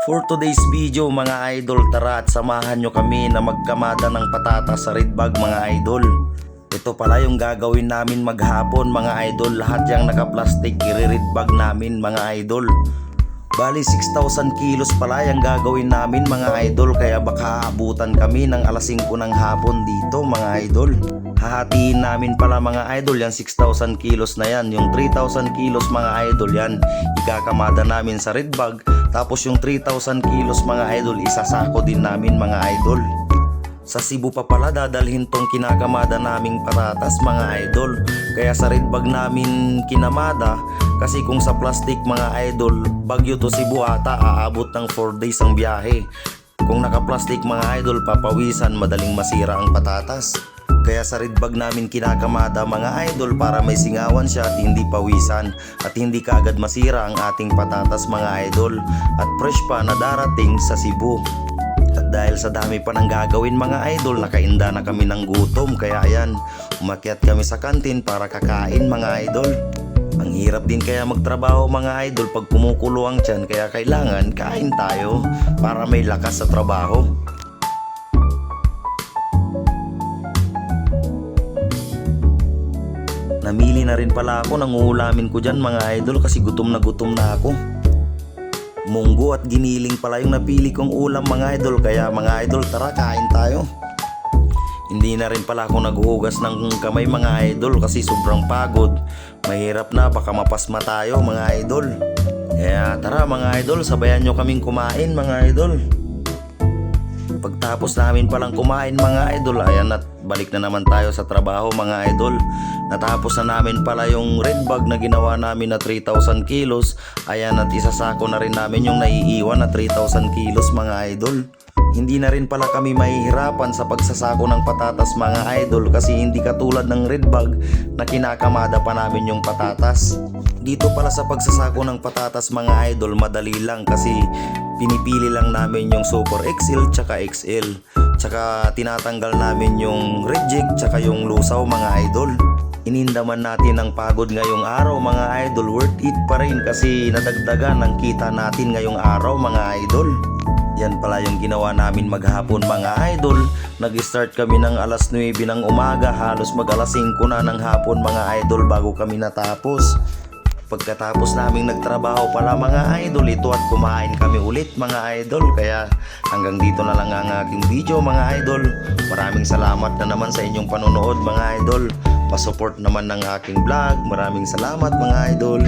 For today's video mga idol, tara at samahan nyo kami na magkamada ng patatas sa Redbag mga idol. Ito pala yung gagawin namin maghapon mga idol. Lahat yung naka-plastic i-redbag namin mga idol. Bali 6,000 kilos pala yung gagawin namin mga idol. Kaya baka aabutan kami ng alas 5 ng hapon dito mga idol. Hahatiin namin pala mga idol yung 6,000 kilos na yan. Yung 3,000 kilos mga idol yan ikakamada namin sa Redbag. Tapos yung 3,000 kilos mga idol isasako din namin mga idol. Sa Cebu pa pala dadalhin tong kinakamada naming patatas mga idol. Kaya sa Redbag namin kinamada. Kasi kung sa plastic mga idol, Baguio to Cebu ata aabot ng 4 days ang biyahe. Kung naka-plastic mga idol, papawisan, madaling masira ang patatas. Kaya sa Redbag namin kinakamada mga idol para may singawan siya at hindi pawisan at hindi kaagad masira ang ating patatas mga idol at fresh pa na darating sa Cebu. At dahil sa dami pa ng gagawin mga idol, nakainda na kami ng gutom kaya ayan, umakyat kami sa kantin para kakain mga idol. Ang hirap din kaya magtrabaho mga idol pag kumukulo ang tiyan, kaya kailangan kain tayo para may lakas sa trabaho. Namili na rin pala ako ng uulamin ko dyan mga idol kasi gutom na ako. Munggo at giniling pala yung napili kong ulam mga idol, kaya mga idol tara kain tayo. Hindi na rin pala ako naghuhugas ng kamay mga idol kasi sobrang pagod. Mahirap na, baka mapasma tayo mga idol. Kaya tara mga idol, sabayan nyo kaming kumain mga idol. Pagtapos namin palang kumain mga idol, ayan at balik na naman tayo sa trabaho mga idol. Natapos na namin pala yung Redbag na ginawa namin na 3,000 kilos. Ayan at isasako na rin namin yung naiiwan na 3,000 kilos mga idol. Hindi na rin pala kami mahihirapan sa pagsasako ng patatas mga idol kasi hindi katulad ng Redbag na kinakamada pa namin yung patatas. Dito pala sa pagsasako ng patatas mga idol, madali lang kasi pinipili lang namin yung Super XL tsaka XL. Tsaka tinatanggal namin yung reject tsaka yung lusaw mga idol. Inindaman natin ang pagod ngayong araw mga idol, worth it pa rin kasi nadagdagan ang kita natin ngayong araw mga idol. Yan pala yung ginawa namin maghapon mga idol. Nag-start kami ng alas 9 ng umaga, halos mag alas 5 na ng hapon mga idol bago kami natapos. Pagkatapos naming nagtrabaho pala mga idol, ito at kumain kami ulit mga idol. Kaya hanggang dito na lang ang aking video mga idol. Maraming salamat na naman sa inyong panonood mga idol. Pasupport naman ng aking vlog. Maraming salamat mga idol.